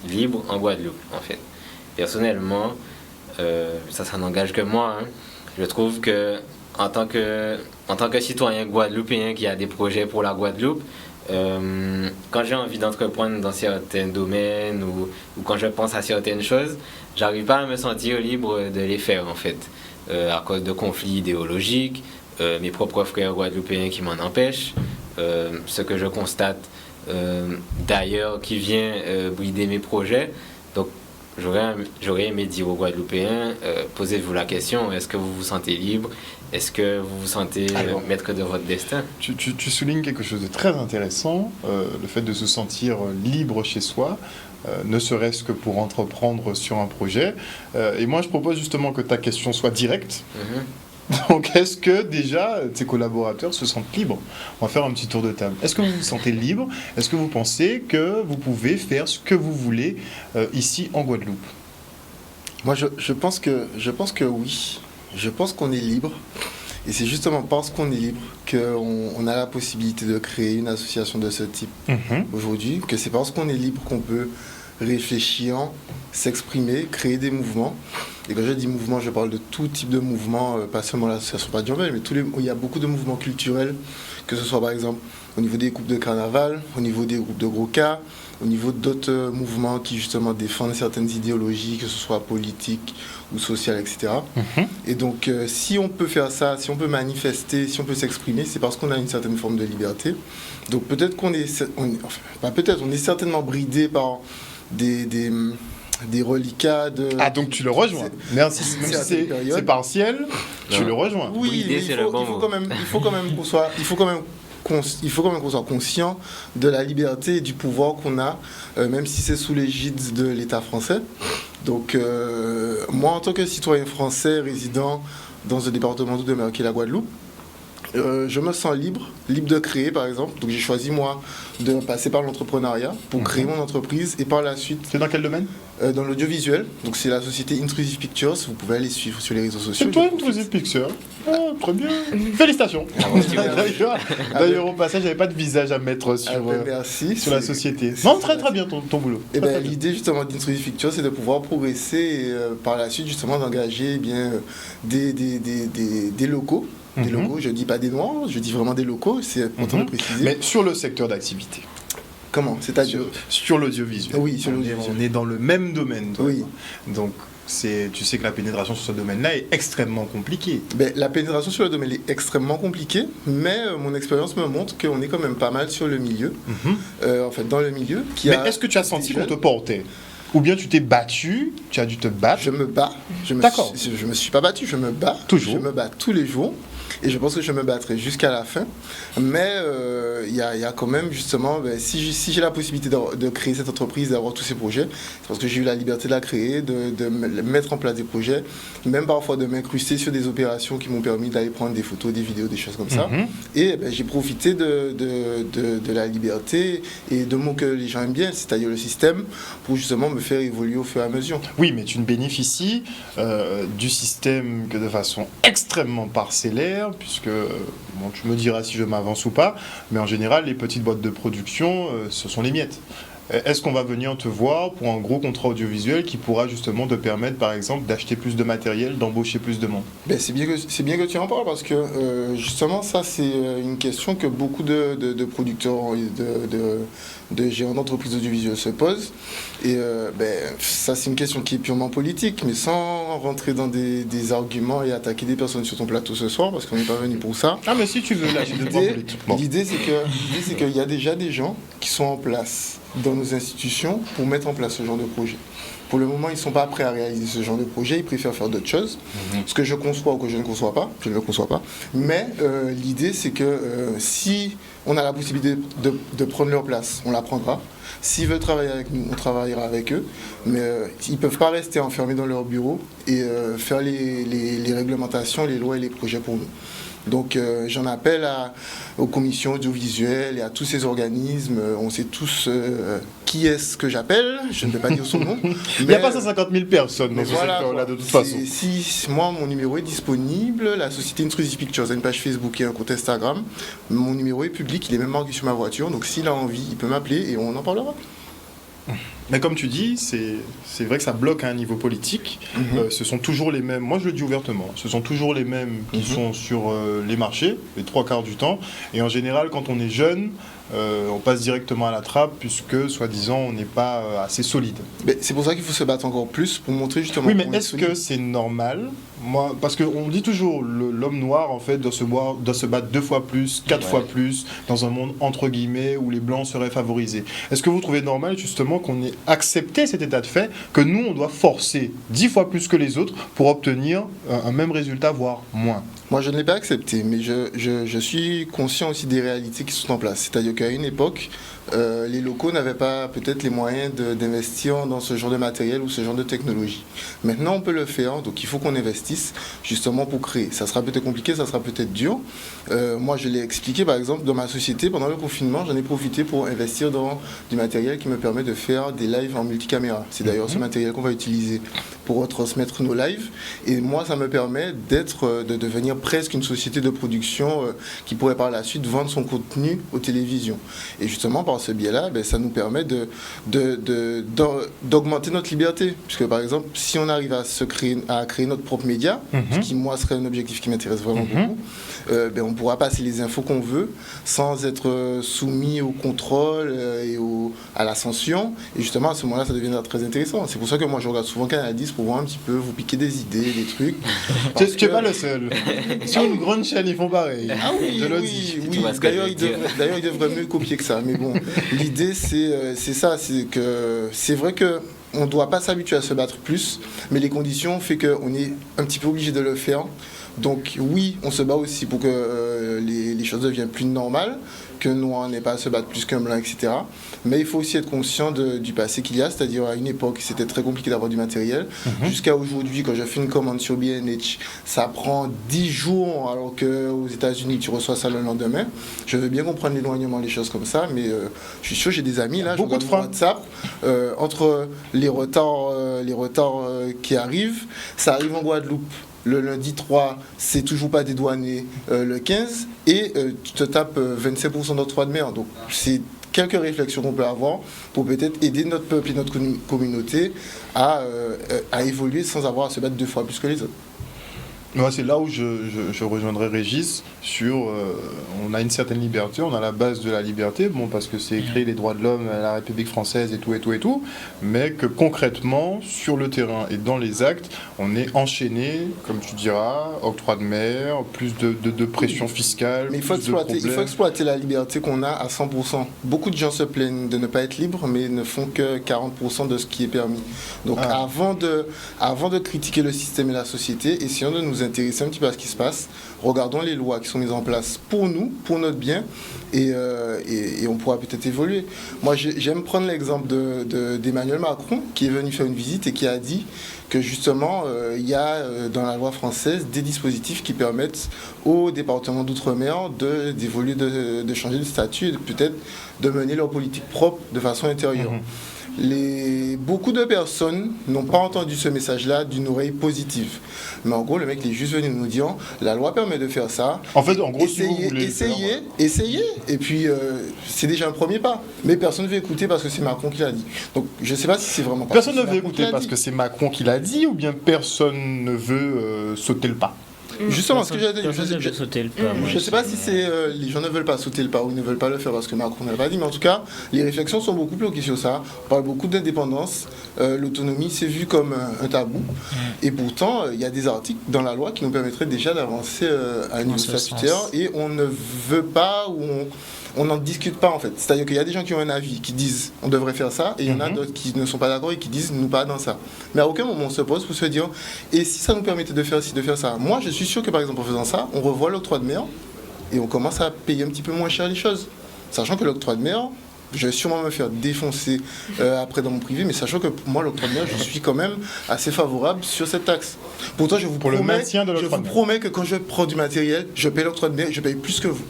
libres en Guadeloupe en fait. Personnellement, ça n'engage que moi. Je trouve que en tant que citoyen guadeloupéen qui a des projets pour la Guadeloupe, quand j'ai envie d'entreprendre dans certains domaines ou quand je pense à certaines choses, j'arrive pas à me sentir libre de les faire en fait, à cause de conflits idéologiques, mes propres frères guadeloupéens qui m'en empêchent, ce que je constate d'ailleurs qui vient brider mes projets. Donc j'aurais aimé dire aux Guadeloupéens, posez-vous la question, est-ce que vous vous sentez libre? Est-ce que vous vous sentez maître de votre destin? Tu soulignes quelque chose de très intéressant, le fait de se sentir libre chez soi, ne serait-ce que pour entreprendre sur un projet. Et moi, je propose justement que ta question soit directe. Donc, est-ce que déjà tes collaborateurs se sentent libres? On va faire un petit tour de table. Est-ce que vous vous sentez libre? Est-ce que vous pensez que vous pouvez faire ce que vous voulez ici en Guadeloupe? Moi, je pense que oui. Je pense qu'on est libre. Et c'est justement parce qu'on est libre qu'on a la possibilité de créer une association de ce type aujourd'hui. Que c'est parce qu'on est libre qu'on peut réfléchir, s'exprimer, créer des mouvements. Et quand je dis mouvement, je parle de tout type de mouvement, pas seulement l'association Padjambel, mais il y a beaucoup de mouvements culturels, que ce soit par exemple au niveau des groupes de carnaval, au niveau des groupes de gros cas, au niveau d'autres mouvements qui justement défendent certaines idéologies, que ce soit politiques ou sociales, etc. Et donc si on peut faire ça, si on peut manifester, si on peut s'exprimer, c'est parce qu'on a une certaine forme de liberté. Donc peut-être on est certainement bridé par des reliquats de... Ah, donc tu le rejoins. Même si c'est partiel, tu le rejoins. Oui, mais il faut quand même qu'on soit conscient de la liberté et du pouvoir qu'on a, même si c'est sous l'égide de l'État français. Donc, moi, en tant que citoyen français résident dans un département d'outre-mer qui est la Guadeloupe, je me sens libre de créer par exemple. Donc j'ai choisi moi de passer par l'entrepreneuriat pour créer mon entreprise et par la suite... C'est dans quel domaine? Dans l'audiovisuel. Donc c'est la société Intrusive Pictures. Vous pouvez aller suivre sur les réseaux sociaux. C'est toi Intrusive Pictures? Ah, très bien. Félicitations. D'ailleurs au passage, j'avais pas de visage à mettre sur la société. Non, très bien ton boulot. Et l'idée justement d'Intrusive Pictures, c'est de pouvoir progresser et par la suite justement d'engager des locaux. Des locaux, je dis pas des noirs, je dis vraiment des locaux, c'est important de préciser. Mais sur le secteur d'activité. Comment? C'est-à-dire sur l'audiovisuel. Oui, sur l'audiovisuel. On est dans le même domaine. Toi. Oui. Donc tu sais que la pénétration sur ce domaine-là est extrêmement compliquée. La pénétration sur le domaine est extrêmement compliquée, mais mon expérience me montre qu'on est quand même pas mal sur le milieu. En fait, dans le milieu. Mais est-ce que tu as senti qu'on te portait? Ou bien tu t'es battu, tu as dû te battre? Je me bats. D'accord. Je me suis pas battu, je me bats. Toujours. Je me bats tous les jours. Et je pense que je me battrai jusqu'à la fin. Mais il y a quand même, justement, si j'ai la possibilité de créer cette entreprise, d'avoir tous ces projets, c'est parce que j'ai eu la liberté de la créer, de mettre en place des projets, même parfois de m'incruster sur des opérations qui m'ont permis d'aller prendre des photos, des vidéos, des choses comme ça. Et j'ai profité de la liberté et de mots que les gens aiment bien, c'est-à-dire le système, pour justement me faire évoluer au fur et à mesure. Oui, mais tu ne bénéficies du système que de façon extrêmement parcellaire, faire, puisque, bon, tu me diras si je m'avance ou pas, mais en général, les petites boîtes de production, ce sont les miettes. Est-ce qu'on va venir te voir pour un gros contrat audiovisuel qui pourra justement te permettre, par exemple, d'acheter plus de matériel, d'embaucher plus de monde? C'est bien que tu en parles parce que justement ça c'est une question que beaucoup de producteurs et de géants d'entreprises audiovisuelles se posent et ça c'est une question qui est purement politique, mais sans rentrer dans des arguments et attaquer des personnes sur ton plateau ce soir parce qu'on n'est pas venu pour ça. Ah mais si tu veux, là j'ai des points politiques. Bon. L'idée c'est qu'il y a déjà des gens qui sont en place dans nos institutions pour mettre en place ce genre de projet. Pour le moment, ils ne sont pas prêts à réaliser ce genre de projet, ils préfèrent faire d'autres choses, ce que je conçois ou que je ne conçois pas, je ne le conçois pas. Mais l'idée, c'est que si on a la possibilité de prendre leur place, on la prendra. S'ils veulent travailler avec nous, on travaillera avec eux. Mais ils ne peuvent pas rester enfermés dans leur bureau et faire les réglementations, les lois et les projets pour nous. Donc j'en appelle aux commissions audiovisuelles et à tous ces organismes. On sait tous qui est-ce que j'appelle. Je ne vais pas dire son nom. Il n'y a pas 150 000 personnes dans ce secteur-là de toute façon. Moi, mon numéro est disponible. La société Intrusive Pictures a une page Facebook et un compte Instagram. Mon numéro est public, il est même marqué sur ma voiture. Donc s'il a envie, il peut m'appeler et on en parlera. Mais comme tu dis, c'est vrai que ça bloque à un niveau politique. Ce sont toujours les mêmes, moi je le dis ouvertement, ce sont toujours les mêmes qui sont sur les marchés, les 3/4 du temps. Et en général, quand on est jeune, on passe directement à la trappe puisque, soi-disant, on n'est pas assez solide. Mais c'est pour ça qu'il faut se battre encore plus pour montrer justement... Oui, mais est-ce que c'est normal? Moi, parce qu'on dit toujours, l'homme noir, en fait, doit se battre 2 fois plus, 4 fois plus, dans un monde, entre guillemets, où les blancs seraient favorisés. Est-ce que vous trouvez normal, justement, qu'on ait accepté cet état de fait, que nous, on doit forcer 10 fois plus que les autres pour obtenir un même résultat, voire moins? Moi, je ne l'ai pas accepté, mais je suis conscient aussi des réalités qui sont en place. C'est-à-dire qu'à une époque, les locaux n'avaient pas peut-être les moyens d'investir dans ce genre de matériel ou ce genre de technologie. Maintenant, on peut le faire, donc il faut qu'on investisse justement pour créer. Ça sera peut-être compliqué, ça sera peut-être dur. Moi, je l'ai expliqué, par exemple, dans ma société, pendant le confinement, j'en ai profité pour investir dans du matériel qui me permet de faire des lives en multicaméra. C'est d'ailleurs ce matériel qu'on va utiliser pour retransmettre nos lives. Et moi, ça me permet de devenir presque une société de production qui pourrait par la suite vendre son contenu aux télévisions. Et justement, par ce biais-là, ça nous permet d'augmenter notre liberté. Puisque par exemple, si on arrive à créer notre propre média, ce qui moi serait un objectif qui m'intéresse vraiment beaucoup, on pourra passer les infos qu'on veut sans être soumis au contrôle et à la censure. Et justement, à ce moment-là, ça deviendra très intéressant. C'est pour ça que moi, je regarde souvent Canal 10 pour voir un petit peu, vous piquer des idées, des trucs. Tu n'es pas le seul. Sur une grande chaîne, ils font pareil. Ah oui, je le dis. Oui. D'ailleurs, ils devraient mieux copier que ça. Mais bon, l'idée, c'est ça. C'est vrai que on ne doit pas s'habituer à se battre plus, mais les conditions font qu'on est un petit peu obligé de le faire. Donc oui, on se bat aussi pour que les choses deviennent plus normales, que nous, on n'ait pas à se battre plus qu'un blanc, etc. Mais il faut aussi être conscient du passé qu'il y a, c'est-à-dire à une époque, c'était très compliqué d'avoir du matériel. Jusqu'à aujourd'hui, quand je fais une commande sur B&H, ça prend 10 jours, alors qu'aux États-Unis, tu reçois ça le lendemain. Je veux bien comprendre l'éloignement, les choses comme ça, mais je suis sûr, j'ai des amis, là, beaucoup de freins. WhatsApp, entre les retards qui arrivent, ça arrive en Guadeloupe. Le lundi 3, c'est toujours pas dédouané le 15, et tu te tapes 27% d'octroi de mer. Donc, c'est quelques réflexions qu'on peut avoir pour peut-être aider notre peuple et notre communauté à évoluer sans avoir à se battre 2 fois plus que les autres. Moi, c'est là où je rejoindrai Régis sur on a une certaine liberté, on a la base de la liberté, bon, parce que c'est écrit les droits de l'homme à la République française et tout, mais que concrètement, sur le terrain et dans les actes, on est enchaîné, comme tu diras, octroi de mer, plus de pression fiscale. Mais il faut exploiter la liberté qu'on a à 100%. Beaucoup de gens se plaignent de ne pas être libres, mais ne font que 40% de ce qui est permis. Donc avant de critiquer le système et la société, essayons de nous intéresser un petit peu à ce qui se passe. Regardons les lois qui sont mises en place pour nous, pour notre bien, et on pourra peut-être évoluer. Moi, j'aime prendre l'exemple d'Emmanuel Macron, qui est venu faire une visite et qui a dit que justement, il y a dans la loi française des dispositifs qui permettent au département d'outre-mer d'évoluer, de changer de statut et peut-être de mener leur politique propre de façon intérieure. beaucoup de personnes n'ont pas entendu ce message-là d'une oreille positive. Mais en gros, le mec il est juste venu nous dire la loi permet de faire ça. En fait, en gros, si vous voulez essayez. Et puis, c'est déjà un premier pas. Mais personne ne veut écouter parce que c'est Macron qui l'a dit. Donc, je ne sais pas si c'est vraiment personne ne veut écouter parce que c'est Macron qui l'a dit, ou bien personne ne veut sauter le pas. Justement, ce que j'ai dit, je ne sais pas si c'est les gens ne veulent pas sauter le pas ou ne veulent pas le faire parce que Macron ne l'a pas dit, mais en tout cas, les réflexions sont beaucoup bloquées sur ça. On parle beaucoup d'indépendance, l'autonomie, c'est vu comme un tabou. Et pourtant, il y a des articles dans la loi qui nous permettraient déjà d'avancer à un niveau statutaire et on ne veut pas ou on n'en discute pas en fait. C'est-à-dire qu'il y a des gens qui ont un avis, qui disent on devrait faire ça, et il y en a d'autres qui ne sont pas d'accord et qui disent nous pas dans ça. Mais à aucun moment on se pose pour se dire et si ça nous permettait de faire ci, de faire ça. Moi je suis sûr que par exemple en faisant ça, on revoit l'octroi de mer et on commence à payer un petit peu moins cher les choses. Sachant que l'octroi de mer, je vais sûrement me faire défoncer après dans mon privé, mais sachant que pour moi l'octroi de mer, je suis quand même assez favorable sur cette taxe. Pourtant je vous promets que quand je prends du matériel, je paye l'octroi de mer et je paye plus que vous.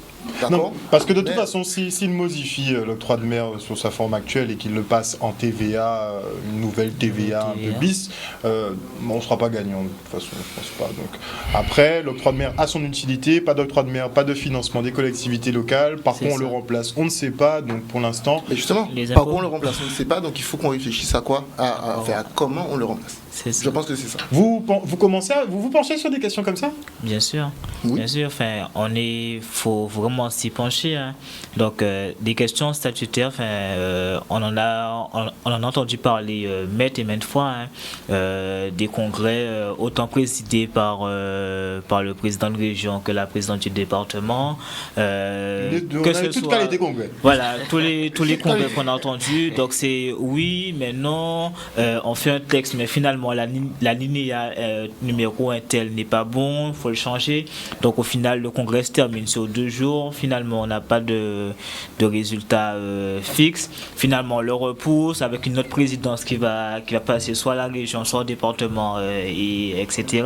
Non, parce que de toute façon, s'il modifie l'octroi de mer sur sa forme actuelle et qu'il le passe en TVA, une nouvelle TVA un peu bis, on ne sera pas gagnant de toute façon, je pense pas. Donc, après, l'octroi de mer a son utilité, pas d'octroi de mer, pas de financement des collectivités locales. Par contre, on le remplace, on ne sait pas. Donc pour l'instant, mais justement, par contre, on le remplace, on ne sait pas. Donc il faut qu'on réfléchisse à quoi, à comment on le remplace. Je pense que c'est ça. Vous penchez sur des questions comme ça? Bien sûr, oui. Bien sûr. Enfin, faut vraiment s'y pencher. Hein. Donc, des questions statutaires. On en a entendu parler maintes et maintes fois. Hein. Des congrès autant présidés par le président de région que la présidente du département. Toutes les congrès. Voilà, tous les congrès qu'on a entendus. Donc, c'est oui, mais non. On fait un texte, mais finalement la linéa numéro 1 tel n'est pas bon, il faut le changer. Donc au final, le congrès se termine sur 2 jours. Finalement, on n'a pas de résultat fixe. Finalement, on le repousse avec une autre présidence qui va passer soit à la région, soit au département, etc.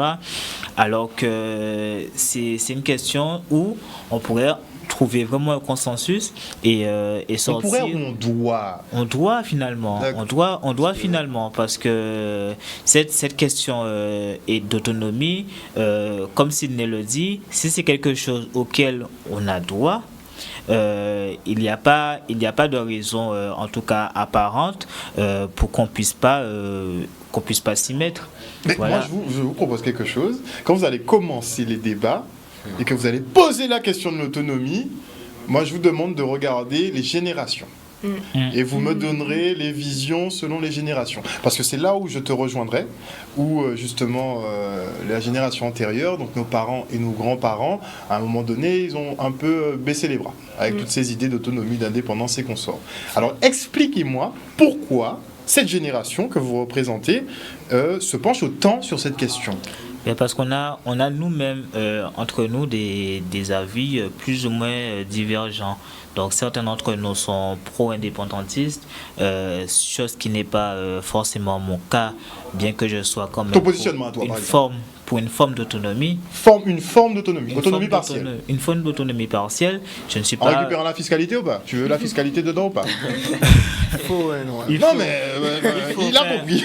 Alors que c'est une question où on pourrait trouver vraiment un consensus et sortir. On doit finalement. On doit finalement parce que cette question est d'autonomie, comme Sidney le dit, si c'est quelque chose auquel on a droit, il n'y a pas de raison, en tout cas apparente, pour qu'on puisse pas s'y mettre. Mais voilà. Moi, je vous propose quelque chose. Quand vous allez commencer les débats et que vous allez poser la question de l'autonomie, moi, je vous demande de regarder les générations. Et vous me donnerez les visions selon les générations. Parce que c'est là où je te rejoindrai, où justement la génération antérieure, donc nos parents et nos grands-parents, à un moment donné, ils ont un peu baissé les bras avec toutes ces idées d'autonomie, d'indépendance et consorts. Alors expliquez-moi pourquoi cette génération que vous représentez se penche autant sur cette question. Parce qu'on a nous-mêmes, entre nous, des avis plus ou moins divergents. Donc certains d'entre nous sont pro-indépendantistes, chose qui n'est pas forcément mon cas, bien que je sois quand même pour une forme d'autonomie. Une forme d'autonomie, autonomie partielle. Une forme d'autonomie partielle. Je ne suis pas. En récupérant la fiscalité ou pas? Tu veux la fiscalité dedans ou pas? Il a compris.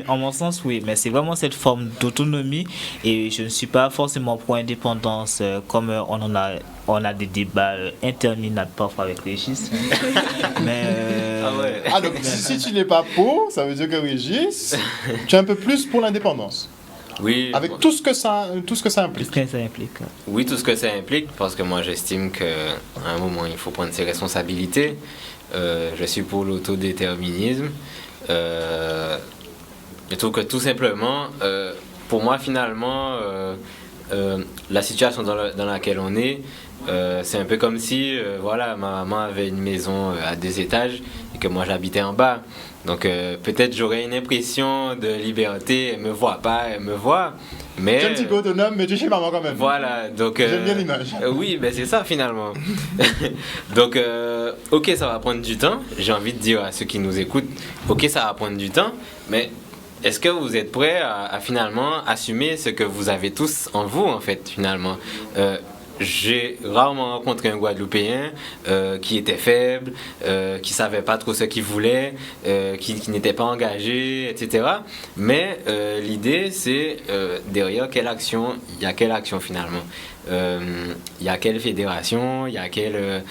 En mon sens, oui. Mais c'est vraiment cette forme d'autonomie et je ne suis pas forcément pro-indépendance comme on a des débats interminables parfois avec Régis. Mais donc si tu n'es pas pour, ça veut dire que Régis, tu es un peu plus pour l'indépendance. Oui. Avec tout ce que ça implique. Oui, tout ce que ça implique, parce que moi j'estime qu'à un moment il faut prendre ses responsabilités. Je suis pour l'autodéterminisme. Je trouve que tout simplement, pour moi finalement, la situation dans laquelle on est, c'est un peu comme si ma maman avait une maison à 2 étages et que moi j'habitais en bas. Donc peut-être j'aurais une impression de liberté, elle me voit pas, elle me voit. Mais tu es un petit peu autonome, mais tu es chez maman quand même. Voilà, donc j'aime bien l'image. Oui, ben c'est ça finalement. Donc ok, ça va prendre du temps. J'ai envie de dire à ceux qui nous écoutent, ok, ça va prendre du temps, mais est-ce que vous êtes prêts à finalement assumer ce que vous avez tous en vous en fait finalement? j'ai rarement rencontré un Guadeloupéen qui était faible, qui savait pas trop ce qu'il voulait, qui n'était pas engagé, etc. Mais l'idée, c'est derrière quelle action, il y a quelle action finalement. Il y a quelle fédération, il y a quelle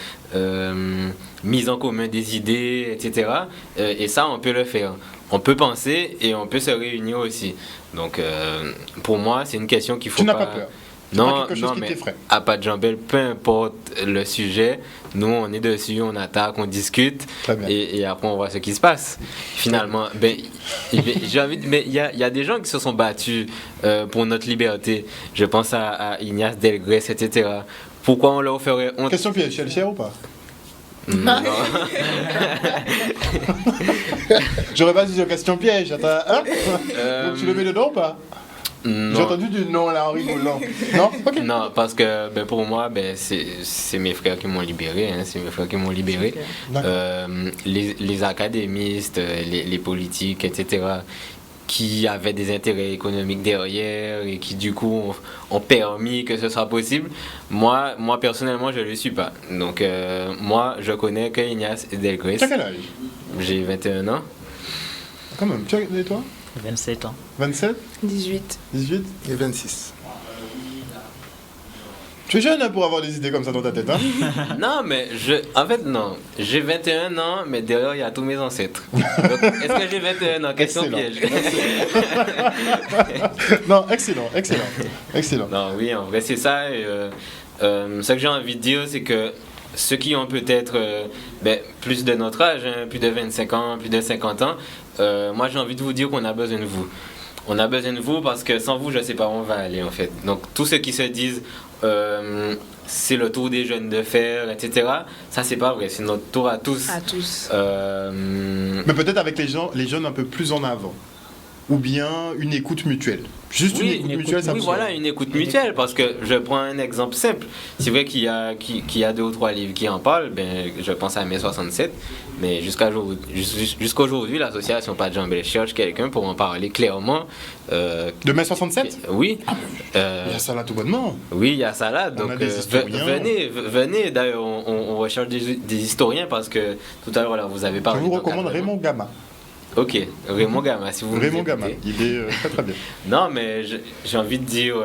mise en commun des idées, etc. Et ça, on peut le faire. On peut penser et on peut se réunir aussi. Donc, pour moi, c'est une question qu'il faut Tu n'as pas peur. Non, quelque chose non, qui mais t'effraie. à Pat Jambel, peu importe le sujet, nous on est dessus, on attaque, on discute Très bien. et après on voit ce qui se passe. Finalement, j'ai envie mais il y a des gens qui se sont battus pour notre liberté. Je pense à Ignace Delgrès, etc. Pourquoi on leur ferait honte? Question piège, tu es le cher ou pas? Non. J'aurais pas dit question piège. Attends, hein? Donc tu le mets dedans ou pas? J'ai Non. entendu du non là en rigolant. Non? Ok. Non, parce que pour moi, c'est mes frères qui m'ont libéré. Hein, c'est mes frères qui m'ont libéré. D'accord. Les académistes, les politiques, etc., qui avaient des intérêts économiques derrière et qui, du coup, ont permis que ce soit possible. Moi personnellement, je ne le suis pas. Donc, moi, je connais que Ignace Delgrès. Tu as quel âge? J'ai 21 ans. Quand même. Tu as, et toi? 27 ans. 27? 18. 18? Et 26. Tu es jeune hein, pour avoir des idées comme ça dans ta tête, hein? Non, mais en fait, non. J'ai 21 ans, mais derrière, il y a tous mes ancêtres. Donc, est-ce que j'ai 21 ans? Question Excellent. piège. Non, excellent. Non, oui, en vrai, c'est ça. Et, ce que j'ai envie de dire, c'est que ceux qui ont peut-être plus de notre âge, hein, plus de 25 ans, plus de 50 ans, moi, j'ai envie de vous dire qu'on a besoin de vous. On a besoin de vous parce que sans vous, je ne sais pas où on va aller, en fait. Donc, tous ceux qui se disent c'est le tour des jeunes de faire, etc., ça, c'est pas vrai. C'est notre tour à tous. À tous. Mais peut-être avec les jeunes un peu plus en avant. Ou bien une écoute mutuelle. Juste Oui, une écoute mutuelle, ça oui, me voilà, une écoute mutuelle, parce que je prends un exemple simple. C'est vrai qu'il y a 2 ou 3 livres qui en parlent, je pense à mai 67, mais jusqu'à aujourd'hui, l'association Pat Jambel cherche quelqu'un pour en parler clairement. De mai 67? Oui. Il y a ça là tout bonnement. Oui, il y a ça là, On donc a des historiens. venez, d'ailleurs, on recherche des historiens, parce que tout à l'heure, là, vous avez Je parlé vous recommande d'encadrement. Raymond Gama. Ok, Raymond Gama, si vous nous Raymond écoutez. Gama, il est très très bien. Non, mais j'ai envie de dire,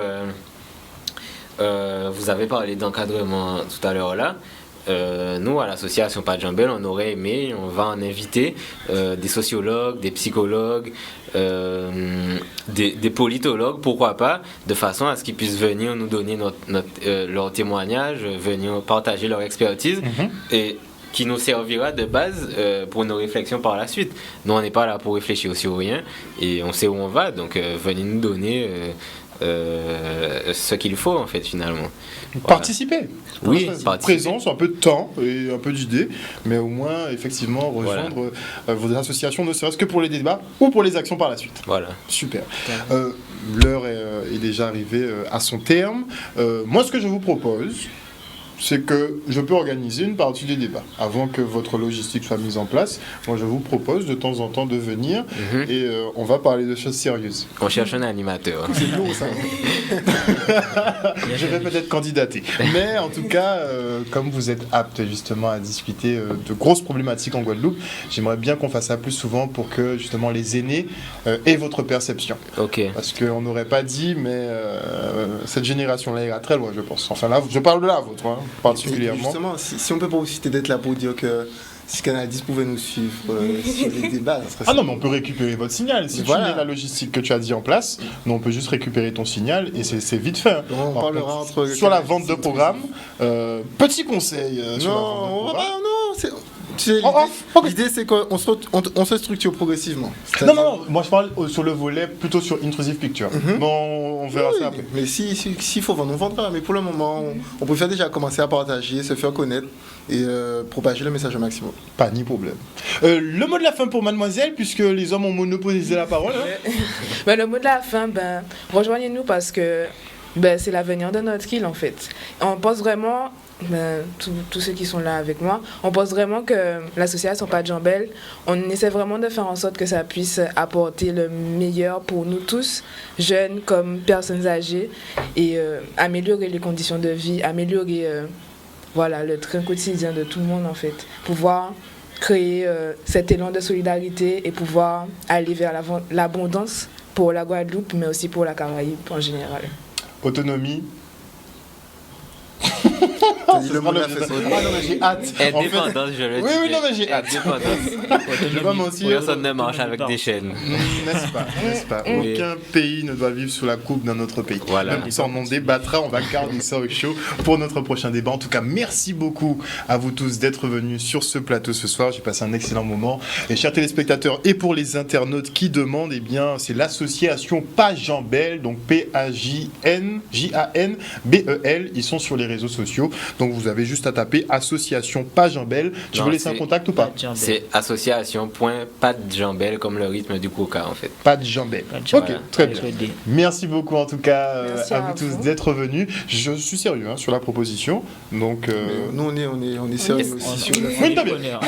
vous avez parlé d'encadrement tout à l'heure là. Nous, à l'association Pat Jambel, on aurait aimé, on va en inviter des sociologues, des psychologues, des politologues, pourquoi pas, de façon à ce qu'ils puissent venir nous donner leur témoignage, venir partager leur expertise. Et qui nous servira de base pour nos réflexions par la suite. Nous, on n'est pas là pour réfléchir sur rien et on sait où on va, donc venez nous donner ce qu'il faut, en fait, finalement. Voilà. Participer. Oui, participer. Présence, un peu de temps et un peu d'idées, mais au moins, effectivement, rejoindre vos associations, ne serait-ce que pour les débats ou pour les actions par la suite. Voilà. Super. L'heure est déjà arrivée à son terme. Moi, ce que je vous propose, c'est que je peux organiser une partie des débats. Avant que votre logistique soit mise en place, moi je vous propose de temps en temps de venir et on va parler de choses sérieuses. On cherche un animateur. C'est lourd ça. Je vais peut-être candidater. Mais en tout cas, comme vous êtes apte justement à discuter de grosses problématiques en Guadeloupe, j'aimerais bien qu'on fasse ça plus souvent pour que justement les aînés aient votre perception. Ok. Parce qu'on n'aurait pas dit, mais cette génération-là ira très loin, je pense. Enfin là, je parle de la vôtre, hein, particulièrement. Et justement, si on peut profiter d'être là pour dire que si Canal 10 pouvait nous suivre sur les débats, ça serait Ah non, mais on peut récupérer votre signal. Si Voilà. tu mets la logistique que tu as dit en place, nous on peut juste récupérer ton signal et c'est vite fait. hein. On Par parlera contre, entre sur la Canal vente 10 de et tout programme, petit conseil sur la vente de Non, on va programme. pas, non, tu sais, ok. l'idée c'est qu'on on se structure progressivement. Non, non, non, moi je parle sur le volet plutôt sur Intrusive Picture. Bon, on verra Oui, ça après. mais s'il faut vendre, on vendra. Mais pour le moment, on préfère déjà commencer à partager, se faire connaître et propager le message au maximum. Pas ni problème. Le mot de la fin pour mademoiselle, puisque les hommes ont monopolisé la parole. hein. Ben, le mot de la fin, rejoignez-nous parce que c'est l'avenir de notre île en fait. On pense vraiment tous ceux qui sont là avec moi. On pense vraiment que l'association Pas de Jambelle, on essaie vraiment de faire en sorte que ça puisse apporter le meilleur pour nous tous, jeunes comme personnes âgées, et améliorer les conditions de vie, améliorer le train quotidien de tout le monde en fait. Pouvoir créer cet élan de solidarité et pouvoir aller vers l'abondance pour la Guadeloupe, mais aussi pour la Caraïbe en général. Autonomie. T'as dit le mot de la fête. Ah non, mais j'ai hâte. Indépendance, je le dis. Oui, non, mais j'ai hâte. Je vois moi aussi. Personne ne marche avec des chaînes. N'est-ce pas Oui. Aucun pays ne doit vivre sous la coupe d'un autre pays. Voilà. Même ça, on en débattra, on va garder ça au chaud pour notre prochain débat. En tout cas, merci beaucoup à vous tous d'être venus sur ce plateau ce soir. J'ai passé un excellent moment. Et chers téléspectateurs, et pour les internautes qui demandent, eh bien, c'est l'association Pas Jambelle, donc P-A-J-N-J-A-N-B-E-L. Ils sont sur les réseaux sociaux. Donc vous avez juste à taper association Pas Jambelle. Tu Non, veux laisser un contact ou pas? C'est association.padjambelle comme le rythme du coca en fait. Pas de Jambelle. Ok, très bien. Merci beaucoup en tout cas Merci à à vous tous vous. d'être venus. Je suis sérieux sur la proposition. Donc, Nous, on est sérieux aussi sur le oui, très bien.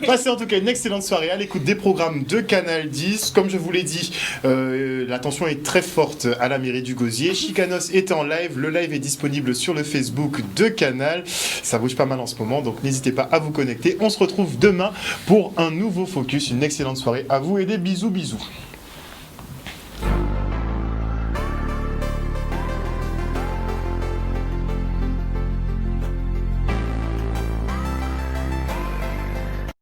Passez en tout cas une excellente soirée à l'écoute des programmes de Canal 10. Comme je vous l'ai dit, l'attention est très forte à la mairie du Gosier. Chicanos est en live. Le live est disponible sur le Facebook de Canal. Ça bouge pas mal en ce moment, donc n'hésitez pas à vous connecter. On se retrouve demain pour un nouveau focus. Une excellente soirée à vous et des bisous.